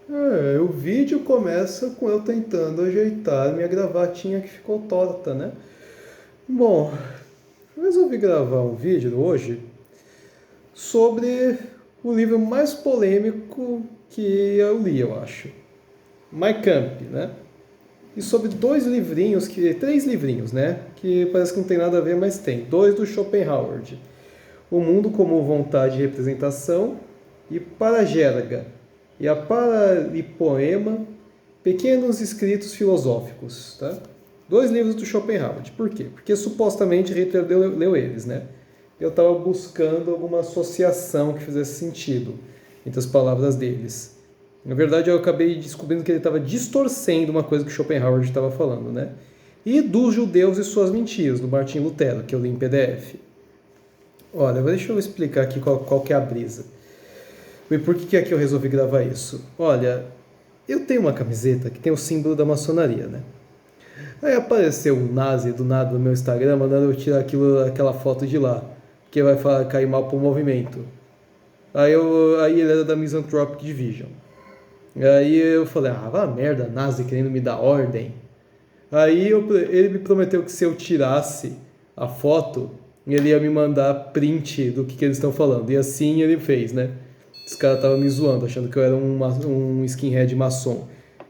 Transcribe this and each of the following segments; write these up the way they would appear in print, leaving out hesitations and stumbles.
O vídeo começa com eu tentando ajeitar minha gravatinha que ficou torta, né? Bom, eu resolvi gravar um vídeo hoje sobre o livro mais polêmico que eu li, eu acho. Mein Kampf, né? E sobre três livrinhos, né? Que parece que não tem nada a ver, mas tem. Dois do Schopenhauer. O Mundo como Vontade e Representação e Paragérga. E a Paralipoema, Pequenos Escritos Filosóficos, tá? Dois livros do Schopenhauer. Por quê? Porque supostamente Hitler leu eles, né? Eu estava buscando alguma associação que fizesse sentido entre as palavras deles. Na verdade, eu acabei descobrindo que ele estava distorcendo uma coisa que Schopenhauer estava falando, né? E dos judeus e suas mentiras, do Martin Lutero, que eu li em PDF. Olha, deixa eu explicar aqui qual que é a brisa. E por que é que eu resolvi gravar isso? Olha, eu tenho uma camiseta que tem o símbolo da maçonaria, né? Aí apareceu um nazi do nada no meu Instagram mandando eu tirar aquela foto de lá, que vai cair mal pro movimento. Aí ele era da Misanthropic Division. Aí eu falei, vá merda, nazi querendo me dar ordem. Ele me prometeu que se eu tirasse a foto, ele ia me mandar print do que eles estão falando. E assim ele fez, né? Esse cara tava me zoando, achando que eu era um skinhead maçom.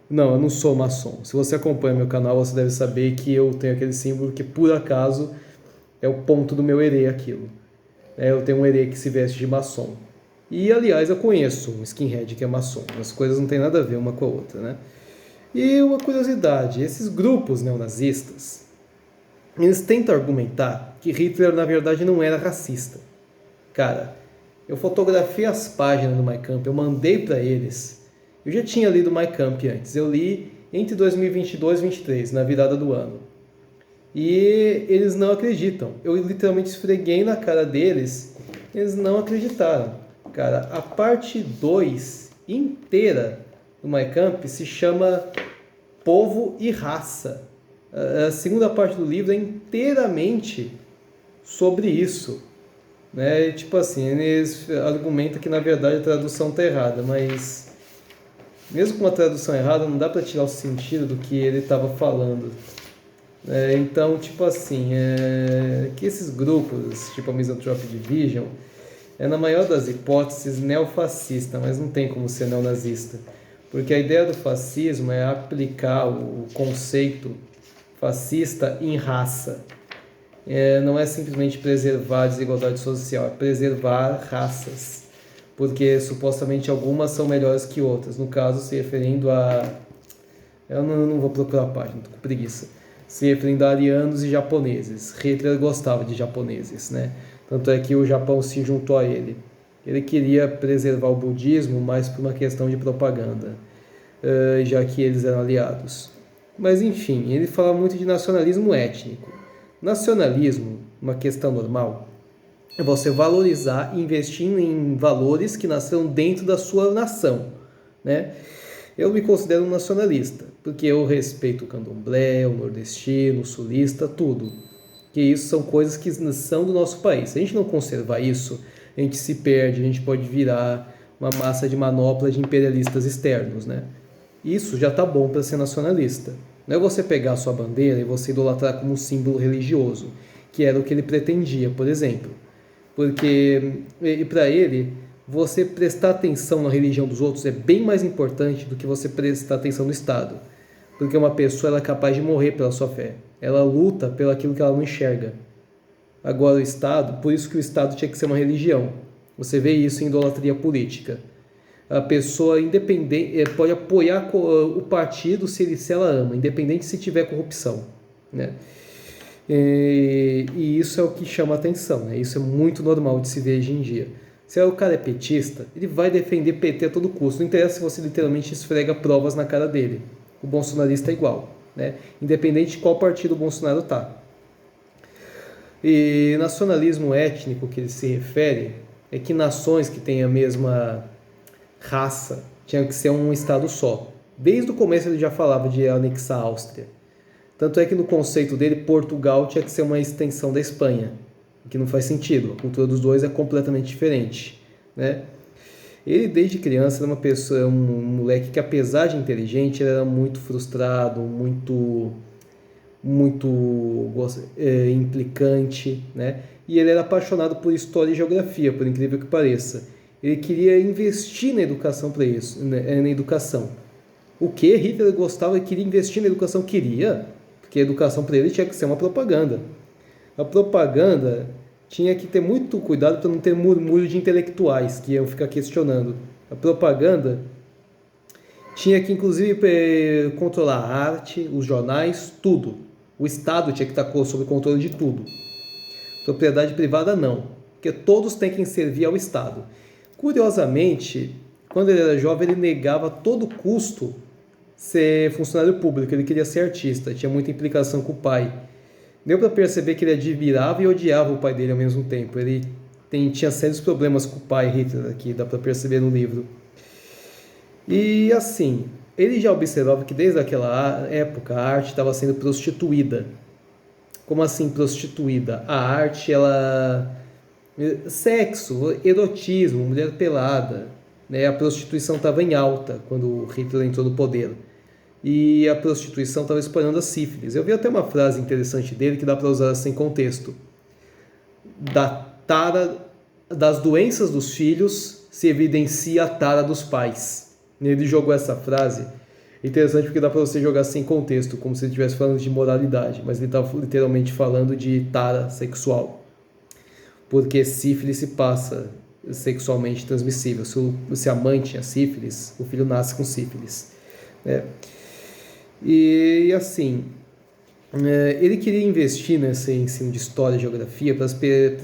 Não, eu não sou maçom. Se você acompanha meu canal, você deve saber que eu tenho aquele símbolo que, por acaso, é o ponto do meu herê aquilo. Eu tenho um herê que se veste de maçom. E, aliás, eu conheço um skinhead que é maçom. As coisas não têm nada a ver uma com a outra, né? E uma curiosidade, esses grupos neonazistas, eles tentam argumentar que Hitler, na verdade, não era racista. Cara, eu fotografei as páginas do Mein Kampf, eu mandei para eles. Eu já tinha lido Mein Kampf antes, eu li entre 2022 e 2023, na virada do ano. E eles não acreditam. Eu literalmente esfreguei na cara deles, eles não acreditaram. Cara, a parte 2 inteira do Mein Kampf se chama Povo e Raça. A segunda parte do livro é inteiramente sobre isso. Né? Tipo assim, eles argumentam que na verdade a tradução está errada, mas mesmo com a tradução errada, não dá para tirar o sentido do que ele estava falando. Então, tipo assim, que esses grupos, tipo a Misanthropic Division, na maior das hipóteses, neofascista, mas não tem como ser neonazista. Porque a ideia do fascismo é aplicar o conceito fascista em raça. Não é simplesmente preservar a desigualdade social, é preservar raças. Porque supostamente algumas são melhores que outras. No caso, se referindo a. Eu não vou procurar a página, tô com preguiça. Se referindo a arianos e japoneses. Hitler gostava de japoneses, né? Tanto é que o Japão se juntou a ele. Ele queria preservar o budismo, mas por uma questão de propaganda, já que eles eram aliados. Mas enfim, ele fala muito de nacionalismo étnico. Nacionalismo, uma questão normal, é você valorizar e investir em valores que nasceram dentro da sua nação, né? Eu me considero um nacionalista, porque eu respeito o candomblé, o nordestino, o sulista, tudo. Que isso são coisas que são do nosso país. Se a gente não conservar isso, a gente se perde, a gente pode virar uma massa de manopla de imperialistas externos, né? Isso já tá bom para ser nacionalista. Não é você pegar a sua bandeira e você idolatrar como um símbolo religioso, que era o que ele pretendia, por exemplo. Porque para ele, você prestar atenção na religião dos outros é bem mais importante do que você prestar atenção no Estado. Porque uma pessoa ela é capaz de morrer pela sua fé. Ela luta pelo aquilo que ela não enxerga. Agora o Estado, por isso que o Estado tinha que ser uma religião. Você vê isso em idolatria política. A pessoa independente pode apoiar o partido se ela ama, independente se tiver corrupção, né? E isso é o que chama a atenção, né? Isso é muito normal de se ver hoje em dia. Se o cara é petista, ele vai defender PT a todo custo. Não interessa se você literalmente esfrega provas na cara dele. O bolsonarista é igual, né? Independente de qual partido o Bolsonaro tá. E nacionalismo étnico que ele se refere é que nações que têm a mesma raça tinham que ser um estado só. Desde o começo ele já falava de anexar a Áustria. Tanto é que no conceito dele, Portugal tinha que ser uma extensão da Espanha, o que não faz sentido. A cultura dos dois é completamente diferente, né? Ele, desde criança, era uma pessoa, um moleque que, apesar de inteligente, ele era muito frustrado, muito implicante, né? E ele era apaixonado por história e geografia, por incrível que pareça. Ele queria investir na educação para isso, né? Na educação. O que Hitler gostava e queria investir na educação? Queria, porque a educação para ele tinha que ser uma propaganda. A propaganda tinha que ter muito cuidado para não ter murmúrio de intelectuais que iam ficar questionando. A propaganda tinha que, inclusive, controlar a arte, os jornais, tudo. O Estado tinha que estar sob controle de tudo. Propriedade privada não, porque todos têm que servir ao Estado. Curiosamente, quando ele era jovem, ele negava a todo custo ser funcionário público, ele queria ser artista, tinha muita implicação com o pai. Deu para perceber que ele admirava e odiava o pai dele ao mesmo tempo. Ele tinha sérios problemas com o pai Hitler, aqui dá para perceber no livro. E assim, ele já observava que desde aquela época a arte estava sendo prostituída. Como assim prostituída? A arte, ela... Sexo, erotismo, mulher pelada, né? A prostituição estava em alta quando Hitler entrou no poder. E a prostituição estava espalhando a sífilis. Eu vi até uma frase interessante dele que dá para usar sem contexto. Das doenças dos filhos se evidencia a tara dos pais. Ele jogou essa frase. Interessante porque dá para você jogar sem contexto, como se ele estivesse falando de moralidade, mas ele estava literalmente falando de tara sexual. Porque sífilis se passa sexualmente transmissível. Se a mãe tinha sífilis, o filho nasce com sífilis, né? E assim, ele queria investir nesse ensino de história e geografia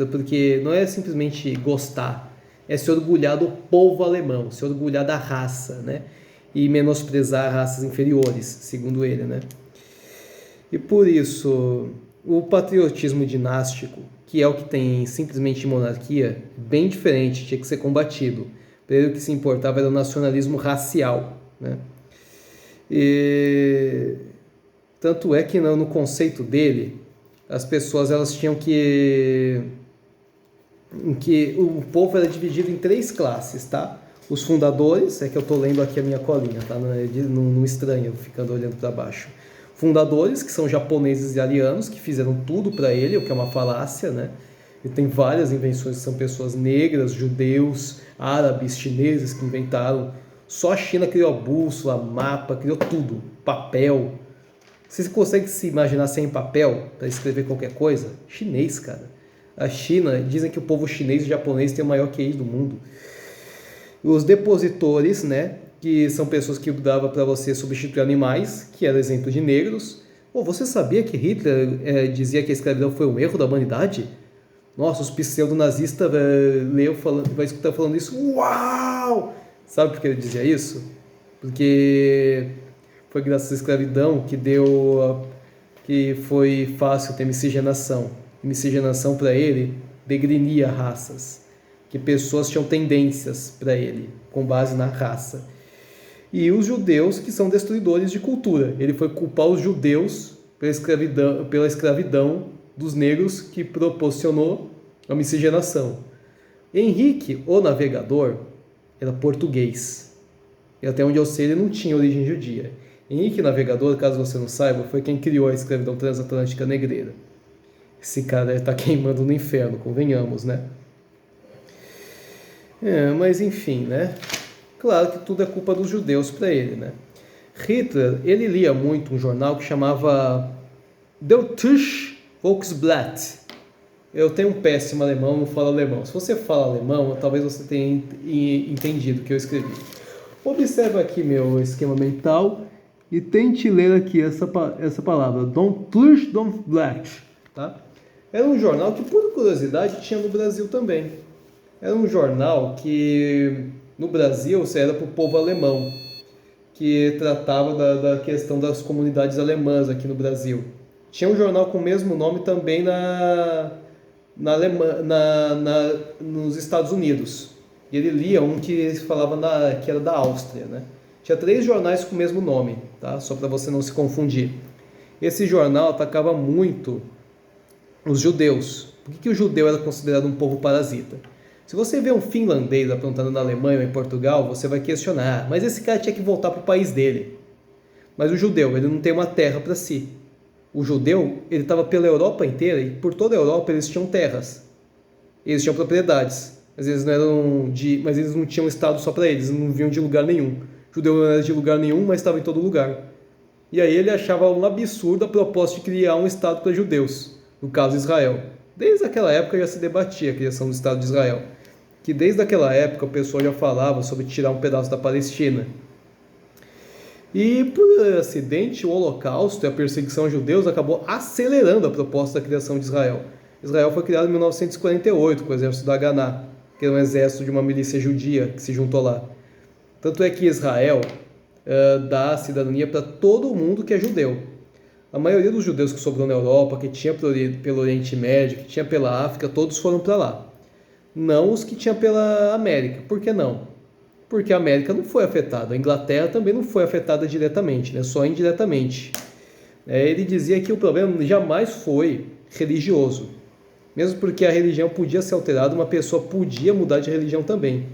porque não é simplesmente gostar, é se orgulhar do povo alemão, se orgulhar da raça, né? E menosprezar raças inferiores, segundo ele, né? E por isso, o patriotismo dinástico, que é o que tem simplesmente monarquia, bem diferente, tinha que ser combatido. Para ele o que se importava era o nacionalismo racial, né? E tanto é que no conceito dele, as pessoas elas tinham que o povo era dividido em 3 classes, tá? Os fundadores, é que eu estou lendo aqui a minha colinha, tá? Não estranha, ficando olhando para baixo. Fundadores, que são japoneses e arianos, que fizeram tudo para ele, o que é uma falácia, né? Ele tem várias invenções que são pessoas negras, judeus, árabes, chineses que inventaram. Só a China criou a bússola, mapa, criou tudo, papel. Você consegue se imaginar sem papel para escrever qualquer coisa? Chinês, cara. A China, dizem que o povo chinês e japonês tem o maior QI do mundo. Os depositores, né, que são pessoas que davam para você substituir animais, que era exemplo de negros. Você sabia que Hitler dizia que a escravidão foi um erro da humanidade? Nossa, os pseudo-nazistas vai escutar falando isso. Uau! Sabe por que ele dizia isso? Porque foi graças à escravidão que foi fácil ter miscigenação. Miscigenação para ele degrinia raças, que pessoas tinham tendências para ele, com base na raça. E os judeus, que são destruidores de cultura. Ele foi culpar os judeus pela escravidão dos negros que proporcionou a miscigenação. Henrique, o Navegador, era português. E até onde eu sei, ele não tinha origem judia. Henrique Navegador, caso você não saiba, foi quem criou a escravidão transatlântica negreira. Esse cara está queimando no inferno, convenhamos, né? Mas enfim, né? Claro que tudo é culpa dos judeus para ele, né? Hitler, ele lia muito um jornal que chamava Deutsches Volksblatt. Eu tenho um péssimo alemão, não falo alemão. Se você fala alemão, talvez você tenha entendido o que eu escrevi. Observa aqui meu esquema mental e tente ler aqui essa palavra, Deutsches Volksblatt, tá? Era um jornal que, por curiosidade, tinha no Brasil também. Era um jornal que, no Brasil, era para o povo alemão, que tratava da questão das comunidades alemãs aqui no Brasil. Tinha um jornal com o mesmo nome também nos Estados Unidos. E ele lia um que falava que era da Áustria, né? Tinha 3 jornais com o mesmo nome, tá? Só para você não se confundir. Esse jornal atacava muito os judeus. Por que o judeu era considerado um povo parasita? Se você vê um finlandês aprontando na Alemanha ou em Portugal, você vai questionar, mas esse cara tinha que voltar para o país dele. Mas o judeu, ele não tem uma terra para si. O judeu, ele estava pela Europa inteira e por toda a Europa eles tinham terras. Eles tinham propriedades. Às vezes não eram mas eles não tinham estado só para eles, não vinham de lugar nenhum. O judeu não era de lugar nenhum, mas estava em todo lugar. E aí ele achava um absurdo a proposta de criar um estado para judeus, no caso Israel. Desde aquela época já se debatia a criação do Estado de Israel. Que desde aquela época o pessoal já falava sobre tirar um pedaço da Palestina. E por acidente, o Holocausto e a perseguição a judeus acabou acelerando a proposta da criação de Israel. Israel foi criado em 1948 com o exército da Haganah, que era um exército de uma milícia judia que se juntou lá. Tanto é que Israel dá cidadania para todo mundo que é judeu. A maioria dos judeus que sobrou na Europa, que tinha pelo Oriente Médio, que tinha pela África, todos foram para lá. Não os que tinham pela América. Por que não? Porque a América não foi afetada. A Inglaterra também não foi afetada diretamente, né? Só indiretamente. Ele dizia que o problema jamais foi religioso. Mesmo porque a religião podia ser alterada, uma pessoa podia mudar de religião também.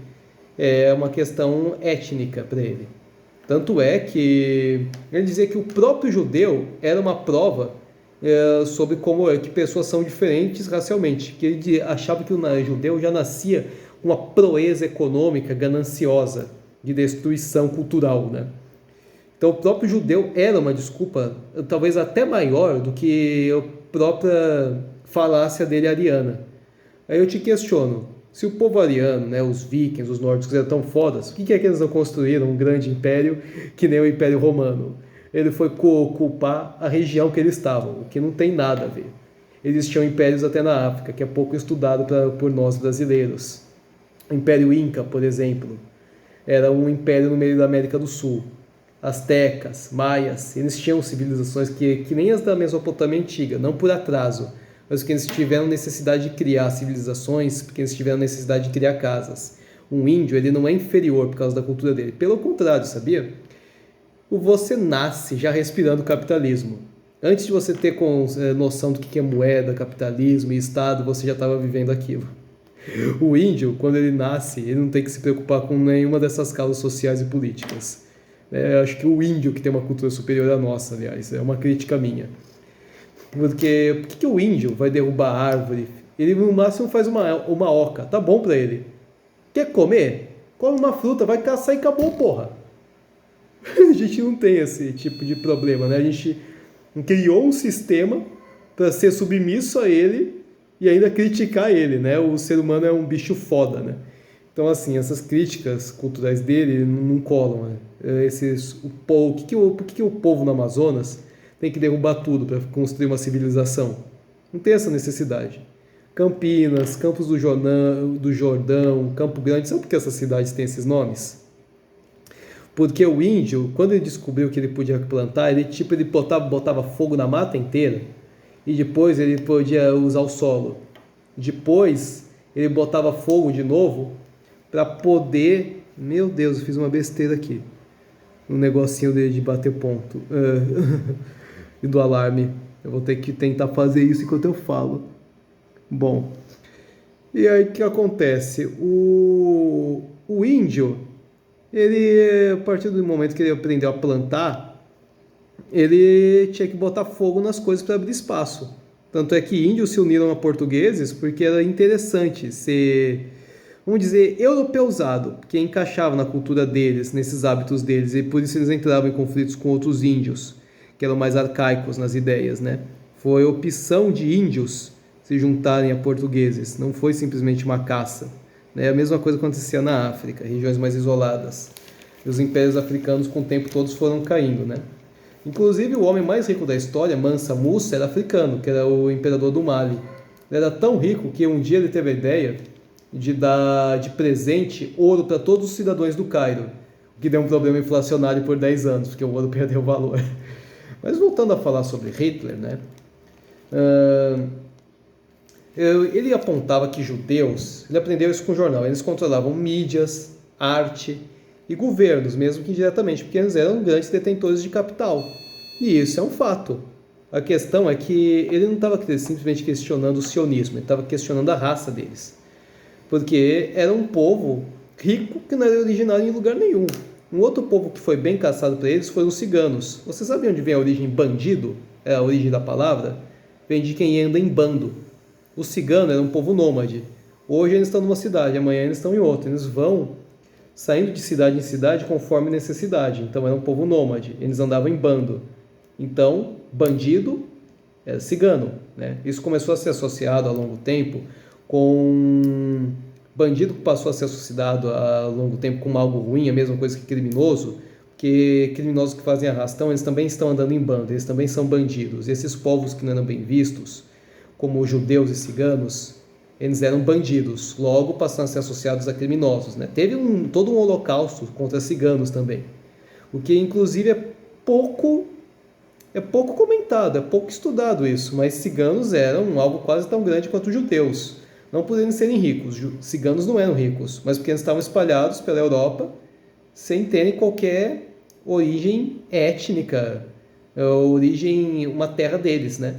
É uma questão étnica para ele. Tanto é que ele dizia que o próprio judeu era uma prova sobre como que pessoas são diferentes racialmente. Que ele achava que o judeu já nascia com uma proeza econômica gananciosa, de destruição cultural, né? Então o próprio judeu era uma desculpa, talvez até maior do que a própria falácia dele ariana. Aí eu te questiono, se o povo ariano, né, os vikings, os nórdicos eram tão fodas, por que é que eles não construíram um grande império que nem o Império Romano? Ele foi culpar a região que eles estavam, o que não tem nada a ver. Eles tinham impérios até na África, que é pouco estudado por nós brasileiros. O Império Inca, por exemplo, era um império no meio da América do Sul. Astecas, maias, eles tinham civilizações que nem as da Mesopotâmia antiga, não por atraso, mas porque eles tiveram necessidade de criar civilizações, porque eles tiveram necessidade de criar casas. Um índio, ele não é inferior por causa da cultura dele. Pelo contrário, sabia? Você nasce já respirando capitalismo. Antes de você ter noção do que é moeda, capitalismo e Estado, você já estava vivendo aquilo. O índio, quando ele nasce, ele não tem que se preocupar com nenhuma dessas causas sociais e políticas. Eu acho que o índio que tem uma cultura superior à nossa, aliás, é uma crítica minha. Porque por que o índio vai derrubar a árvore? Ele no máximo faz uma oca, tá bom pra ele. Quer comer? Come uma fruta, vai caçar e acabou, porra. A gente não tem esse tipo de problema, né? A gente criou um sistema para ser submisso a ele e ainda criticar ele, né? O ser humano é um bicho foda, né? Então, assim, essas críticas culturais dele não colam, né? Por que o povo no Amazonas tem que derrubar tudo para construir uma civilização? Não tem essa necessidade. Campinas, Campos do Jordão, Campo Grande, sabe por que essas cidades têm esses nomes? Porque o índio, quando ele descobriu que ele podia plantar, ele botava fogo na mata inteira e depois ele podia usar o solo. Depois ele botava fogo de novo para poder... Meu Deus, eu fiz uma besteira aqui. Um negocinho de bater ponto. E do alarme. Eu vou ter que tentar fazer isso enquanto eu falo. Bom. E aí o que acontece? O índio, ele, a partir do momento que ele aprendeu a plantar, ele tinha que botar fogo nas coisas para abrir espaço. Tanto é que índios se uniram a portugueses porque era interessante ser, vamos dizer, europeuzado, porque encaixava na cultura deles, nesses hábitos deles, e por isso eles entravam em conflitos com outros índios, que eram mais arcaicos nas ideias, né? Foi a opção de índios se juntarem a portugueses, não foi simplesmente uma caça. A mesma coisa acontecia na África, regiões mais isoladas. E os impérios africanos, com o tempo, todos foram caindo, né? Inclusive, o homem mais rico da história, Mansa Musa, era africano, que era o imperador do Mali. Ele era tão rico que um dia ele teve a ideia de dar de presente ouro para todos os cidadãos do Cairo, o que deu um problema inflacionário por 10 anos, porque o ouro perdeu valor. Mas voltando a falar sobre Hitler, né? Ele apontava que judeus, ele aprendeu isso com o jornal, eles controlavam mídias, arte e governos, mesmo que indiretamente, porque eles eram grandes detentores de capital. E isso é um fato. A questão é que ele não estava simplesmente questionando o sionismo, ele estava questionando a raça deles. porque era um povo rico que não era originário em lugar nenhum. Um outro povo que foi bem caçado para eles foram os ciganos. Você sabe onde vem a origem bandido? É a origem da palavra? Vem de quem anda em bando. Os ciganos eram um povo nômade. Hoje eles estão numa cidade, amanhã eles estão em outra. Eles vão saindo de cidade em cidade conforme necessidade. Então era um povo nômade. Eles andavam em bando. Então, bandido era cigano, né? Isso começou a ser associado ao longo tempo com bandido, que passou a ser associado a longo tempo com algo ruim, a mesma coisa que criminoso, porque criminosos que fazem arrastão, eles também estão andando em bando, eles também são bandidos. E esses povos que não eram bem vistos, como os judeus e ciganos, eles eram bandidos, logo passaram a ser associados a criminosos, né? Teve todo um holocausto contra ciganos também, o que inclusive é pouco comentado, é pouco estudado isso, mas ciganos eram algo quase tão grande quanto os judeus. Não por eles serem ricos, ciganos não eram ricos, mas porque eles estavam espalhados pela Europa sem terem qualquer origem étnica, origem, uma terra deles, né?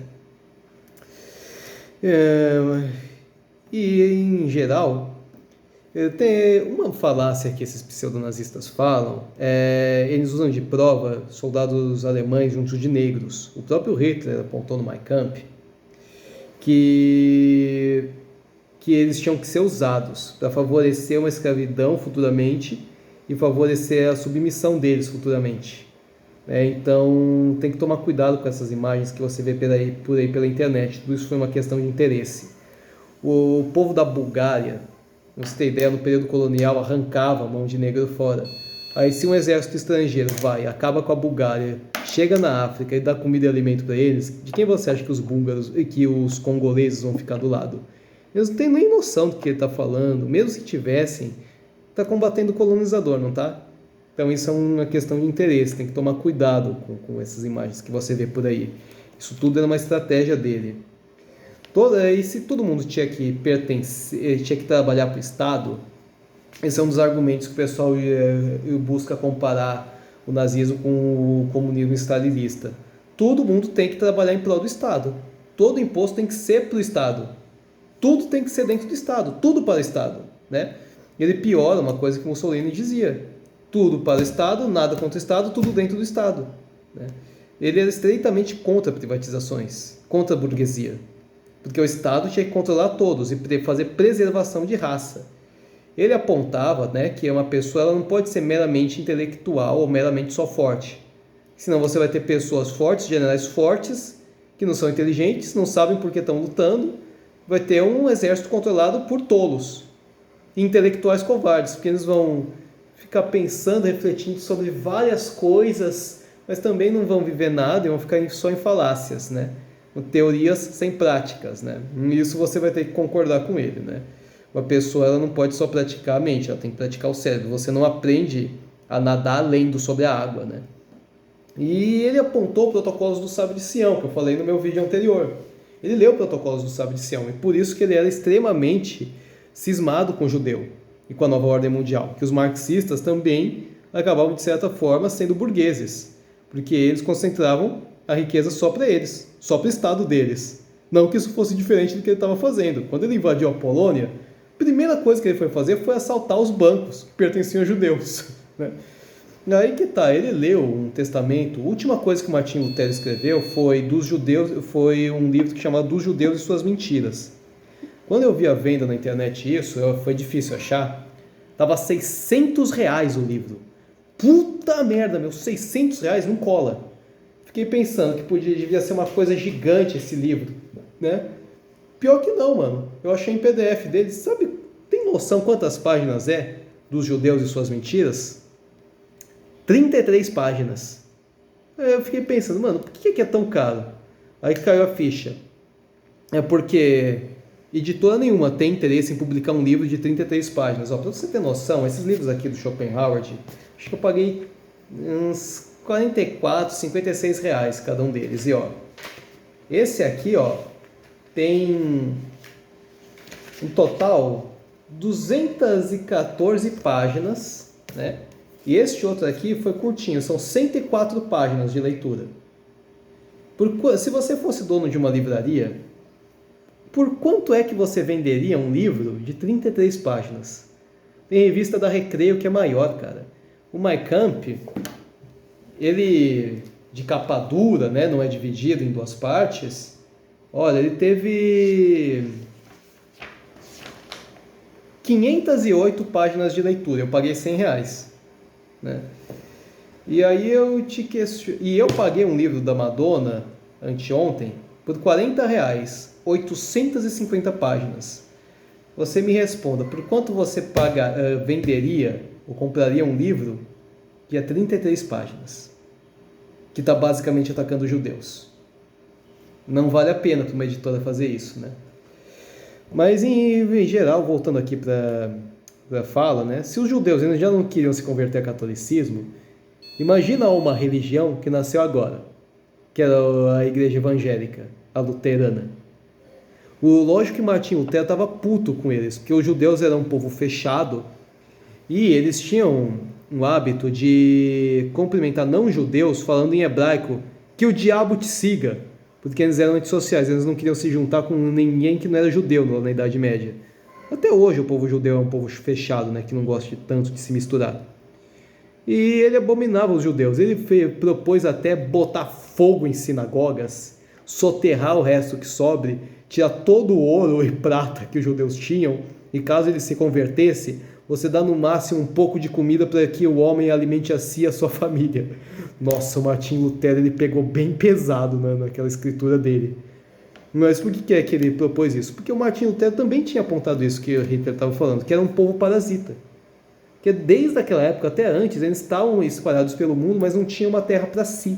E em geral, tem uma falácia que esses pseudonazistas falam, eles usam de prova soldados alemães juntos de negros. O próprio Hitler apontou no Mein Kampf que eles tinham que ser usados para favorecer uma escravidão futuramente e favorecer a submissão deles futuramente. Então tem que tomar cuidado com essas imagens que você vê por aí pela internet. Tudo isso foi uma questão de interesse. O povo da Bulgária, pra você ter ideia, no período colonial arrancava a mão de negro fora. Aí se um exército estrangeiro acaba com a Bulgária, chega na África e dá comida e alimento para eles, de quem você acha que os búlgaros e que os congoleses vão ficar do lado? Eles não têm nem noção do que ele está falando. Mesmo se tivessem, está combatendo o colonizador, não está? Então isso é uma questão de interesse, tem que tomar cuidado com essas imagens que você vê por aí. Isso tudo era uma estratégia dele. E se todo mundo tinha que trabalhar para o Estado, esse é um dos argumentos que o pessoal busca comparar o nazismo com o comunismo stalinista. Todo mundo tem que trabalhar em prol do Estado. Todo imposto tem que ser para o Estado. Tudo tem que ser dentro do Estado, tudo para o Estado, né? Ele piora uma coisa que Mussolini dizia: tudo para o Estado, nada contra o Estado, tudo dentro do Estado, né? Ele era estreitamente contra privatizações, contra a burguesia, porque o Estado tinha que controlar todos e fazer preservação de raça. Ele apontava, né, que uma pessoa ela não pode ser meramente intelectual ou meramente só forte, senão você vai ter pessoas fortes, generais fortes, que não são inteligentes, não sabem por que estão lutando. Vai ter um exército controlado por tolos, intelectuais covardes, porque eles vão ficar pensando, refletindo sobre várias coisas, mas também não vão viver nada e vão ficar só em falácias, né? Teorias sem práticas, né? Isso você vai ter que concordar com ele, né? Uma pessoa ela não pode só praticar a mente, ela tem que praticar o cérebro. Você não aprende a nadar além sobre a água, né? E ele apontou protocolos do Sábio de Sião, que eu falei no meu vídeo anterior. Ele leu protocolos do Sábio de Sião, e por isso que ele era extremamente cismado com o judeu e com a nova ordem mundial, que os marxistas também acabavam, de certa forma, sendo burgueses, porque eles concentravam a riqueza só para eles, só para o Estado deles. Não que isso fosse diferente do que ele estava fazendo. Quando ele invadiu a Polônia, a primeira coisa que ele foi fazer foi assaltar os bancos que pertenciam a judeus, né? Aí que tá, ele leu um testamento. A última coisa que Martinho Lutero escreveu foi dos judeus, foi um livro que chamava Dos Judeus e Suas Mentiras. Quando eu vi a venda na internet isso, foi difícil achar. Tava R$600 o livro. Puta merda, meu, R$600 não cola. Fiquei pensando que devia ser uma coisa gigante esse livro, né? Pior que não, mano. Eu achei em PDF dele. Sabe, tem noção quantas páginas é Dos Judeus e Suas Mentiras? 33 páginas. Eu fiquei pensando, mano, por que é tão caro? Aí caiu a ficha. É porque editora nenhuma tem interesse em publicar um livro de 33 páginas. Ó, pra você ter noção, esses livros aqui do Schopenhauer, acho que eu paguei uns 44, 56 reais cada um deles. E ó, esse aqui, ó, tem em total 214 páginas, né? E este outro aqui foi curtinho, são 104 páginas de leitura. Se você fosse dono de uma livraria Por quanto é que você venderia um livro de 33 páginas? Tem revista da Recreio que é maior, cara. O Mein Kampf, ele de capa dura, né, não é dividido em duas partes. Olha, ele teve 508 páginas de leitura. Eu paguei R$100, né? E aí eu te questiono. E eu paguei um livro da Madonna anteontem por R$40, 850 páginas. Você me responda, por quanto você venderia ou compraria um livro que é 33 páginas, que está basicamente atacando os judeus? Não vale a pena para uma editora fazer isso, né? Mas em geral, voltando aqui para a fala, né? Se os judeus ainda já não queriam se converter ao catolicismo, imagina uma religião que nasceu agora, que era a igreja evangélica, a luterana. Lógico que Martinho Lutero estava puto com eles, porque os judeus eram um povo fechado e eles tinham um hábito de cumprimentar não-judeus falando em hebraico, que o diabo te siga, porque eles eram antissociais, eles não queriam se juntar com ninguém que não era judeu na Idade Média. Até hoje o povo judeu é um povo fechado, né, que não gosta tanto de se misturar. E ele abominava os judeus, ele propôs até botar fogo em sinagogas, soterrar o resto que sobre, tirar todo o ouro e prata que os judeus tinham, e caso ele se convertesse, você dá no máximo um pouco de comida para que o homem alimente a si e a sua família. Nossa, o Martinho Lutero ele pegou bem pesado, né, naquela escritura dele. Mas por que é que ele propôs isso? Porque o Martinho Lutero também tinha apontado isso que o Hitler estava falando, que era um povo parasita. Porque desde aquela época, até antes, eles estavam espalhados pelo mundo, mas não tinham uma terra para si.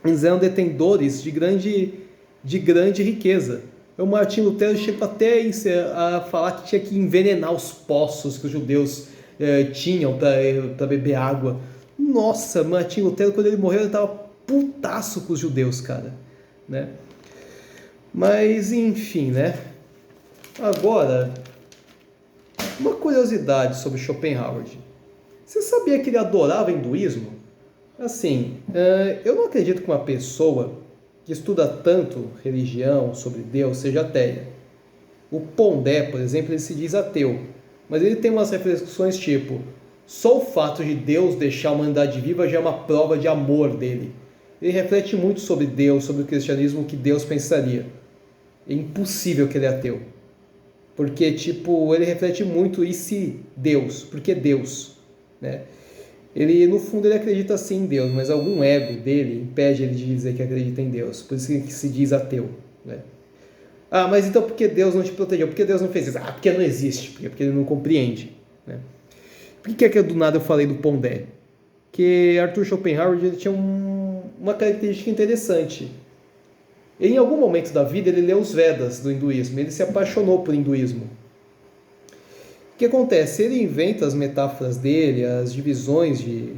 Eles eram detentores de grande riqueza. O Martinho Lutero chegou até a falar que tinha que envenenar os poços que os judeus tinham para beber água. Nossa, Martinho Lutero, quando ele morreu, ele estava putaço com os judeus, cara, né? Mas, enfim, né? Agora, uma curiosidade sobre Schopenhauer. Você sabia que ele adorava hinduísmo? Assim, eu não acredito que uma pessoa que estuda tanto religião, sobre Deus, seja ateia. O Pondé, por exemplo, ele se diz ateu, mas ele tem umas reflexões tipo: só o fato de Deus deixar a humanidade viva já é uma prova de amor dele. Ele reflete muito sobre Deus, sobre o cristianismo, o que Deus pensaria. É impossível que ele é ateu. Porque, tipo, ele reflete muito, e se Deus? Por que Deus? Né? Ele, no fundo, ele acredita sim em Deus, mas algum ego dele impede ele de dizer que acredita em Deus. Por isso que se diz ateu. Né? Ah, mas então por que Deus não te protegeu? Por que Deus não fez isso? Ah, porque não existe. Porque ele não compreende. Né? Por que é que do nada eu falei do Pondé? Que Arthur Schopenhauer ele tinha uma característica interessante. Em algum momento da vida ele leu os Vedas do hinduísmo, ele se apaixonou por hinduísmo. O que acontece? Ele inventa as metáforas dele, as divisões de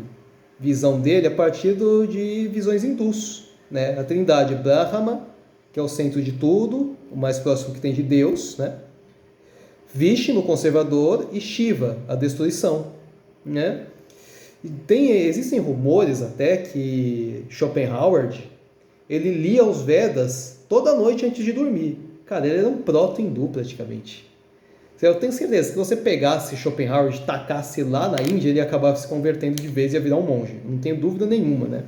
visão dele a partir de visões hindus, né? A trindade Brahma, que é o centro de tudo, o mais próximo que tem de Deus, né? Vishnu, o conservador, e Shiva, a destruição, né? Existem rumores até que Schopenhauer ele lia os Vedas toda noite antes de dormir. Cara, ele era um proto-hindu praticamente. Eu tenho certeza que se você pegasse Schopenhauer e tacasse lá na Índia, ele ia acabar se convertendo de vez e ia virar um monge. Não tenho dúvida nenhuma, né?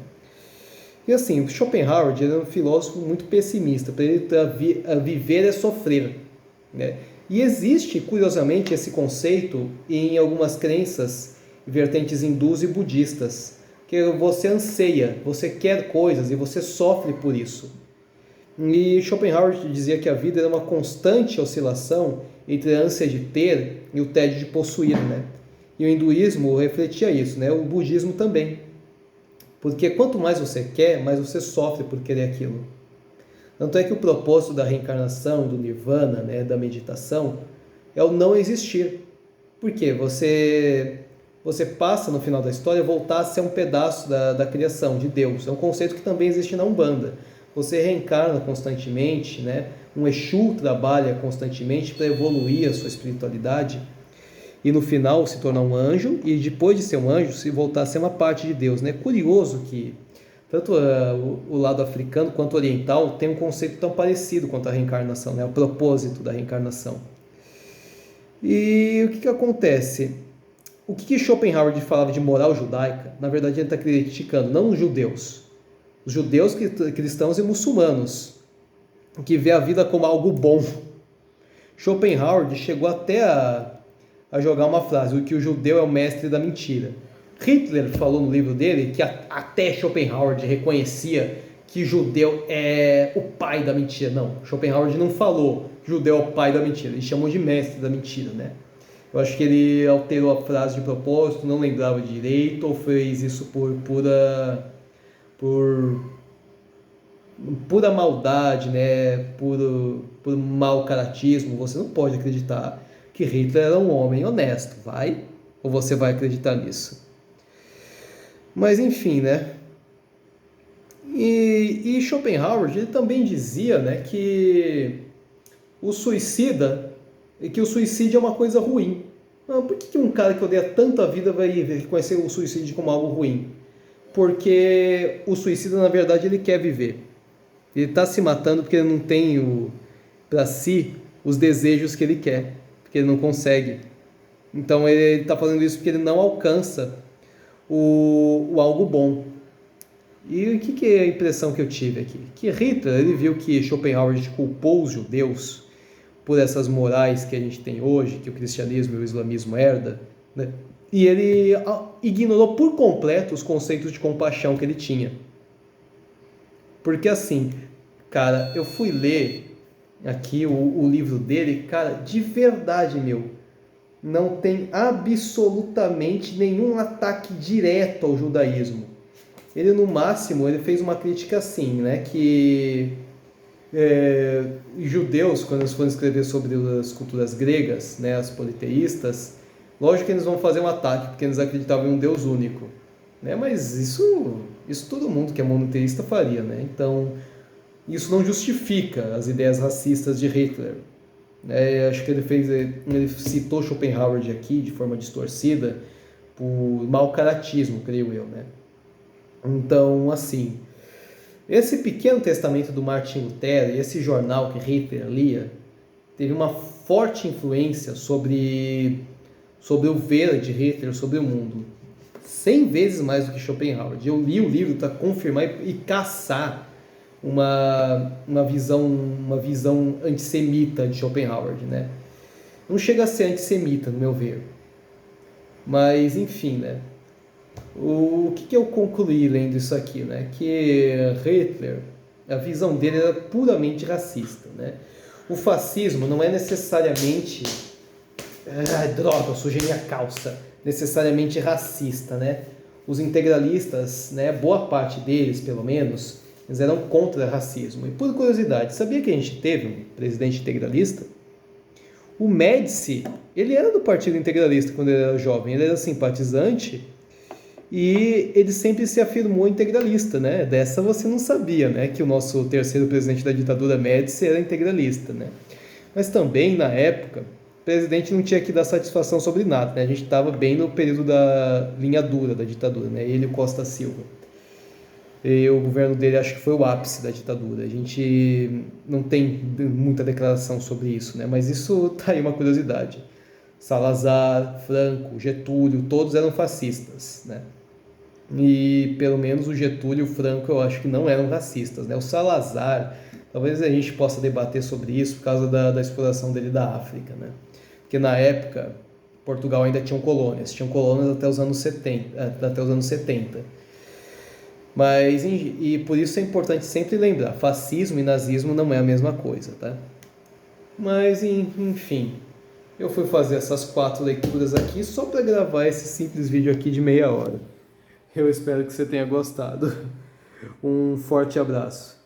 E assim, Schopenhauer era um filósofo muito pessimista. Para ele, viver é sofrer, né? E existe, curiosamente, esse conceito em algumas crenças vertentes hindus e budistas, que você anseia, você quer coisas e você sofre por isso. E Schopenhauer dizia que a vida era uma constante oscilação entre a ânsia de ter e o tédio de possuir, né? E o hinduísmo refletia isso, né? O budismo também. Porque quanto mais você quer, mais você sofre por querer aquilo. Tanto é que o propósito da reencarnação, do nirvana, né, da meditação, é o não existir. Por quê? Você passa, no final da história, a voltar a ser um pedaço da criação, de Deus. É um conceito que também existe na Umbanda. Você reencarna constantemente, né? Um Exu trabalha constantemente para evoluir a sua espiritualidade e no final se tornar um anjo, e depois de ser um anjo, se voltar a ser uma parte de Deus, né? Curioso que tanto o lado africano quanto oriental tem um conceito tão parecido quanto a reencarnação, né? O propósito da reencarnação. E o que acontece? O que Schopenhauer falava de moral judaica, na verdade ele está criticando não os judeus cristãos e muçulmanos, que vê a vida como algo bom. Schopenhauer chegou até a jogar uma frase, que o judeu é o mestre da mentira. Hitler falou no livro dele que até Schopenhauer reconhecia que judeu é o pai da mentira. Não, Schopenhauer não falou judeu é o pai da mentira, ele chamou de mestre da mentira, né? Eu acho que ele alterou a frase de propósito, não lembrava direito, ou fez isso por pura maldade, né? Por mau caratismo. Você não pode acreditar que Hitler era um homem honesto, vai? Ou você vai acreditar nisso? Mas enfim, né? E Schopenhauer ele também dizia, né, que o suicídio é uma coisa ruim. Por que um cara que odeia tanto a vida vai reconhecer o suicídio como algo ruim? Porque o suicida, na verdade, ele quer viver. Ele está se matando porque ele não tem para si os desejos que ele quer, porque ele não consegue. Então ele está fazendo isso porque ele não alcança o algo bom. E o que é a impressão que eu tive aqui? Que Hitler ele viu que Schopenhauer culpou os judeus por essas morais que a gente tem hoje, que o cristianismo e o islamismo herda, né? E ele ignorou por completo os conceitos de compaixão que ele tinha. Porque assim, cara, eu fui ler aqui o livro dele, cara, de verdade, não tem absolutamente nenhum ataque direto ao judaísmo. Ele, no máximo, ele fez uma crítica assim, né, que judeus, quando eles forem escrever sobre as culturas gregas, né, as politeístas, lógico que eles vão fazer um ataque, porque eles acreditavam em um Deus único, né, mas isso todo mundo que é monoteísta faria, né, então isso não justifica as ideias racistas de Hitler. Acho que ele citou Schopenhauer aqui de forma distorcida por mau caratismo, creio eu, né. Então, assim, esse pequeno testamento do Martin Lutero e esse jornal que Hitler lia teve uma forte influência sobre o ver de Hitler sobre o mundo, 100 vezes mais do que Schopenhauer. Eu li o livro para confirmar e caçar uma visão antissemita de Schopenhauer, né? Não chega a ser antissemita, no meu ver, mas enfim, né? O que eu concluí lendo isso aqui, né? Que Hitler, a visão dele era puramente racista, né? O fascismo não é necessariamente... droga, eu sujei minha calça. Necessariamente racista, né? Os integralistas, né? Boa parte deles, pelo menos, eles eram contra racismo. E por curiosidade, sabia que a gente teve um presidente integralista? O Médici, ele era do Partido Integralista quando ele era jovem. Ele era simpatizante e ele sempre se afirmou integralista, né? Dessa você não sabia, né? Que o nosso terceiro presidente da ditadura, Médici, era integralista, né? Mas também, na época, o presidente não tinha que dar satisfação sobre nada, né? A gente estava bem no período da linha dura da ditadura, né? Ele e o Costa Silva. E o governo dele acho que foi o ápice da ditadura. A gente não tem muita declaração sobre isso, né? Mas isso tá aí uma curiosidade. Salazar, Franco, Getúlio, todos eram fascistas, né? E pelo menos o Getúlio e o Franco eu acho que não eram racistas, né? O Salazar, talvez a gente possa debater sobre isso por causa da exploração dele da África, né? Porque na época Portugal ainda tinha colônias até os anos 70. Mas e por isso é importante sempre lembrar, fascismo e nazismo não é a mesma coisa, tá? Mas enfim, eu fui fazer essas 4 leituras aqui só para gravar esse simples vídeo aqui de meia hora. Eu espero que você tenha gostado. Um forte abraço.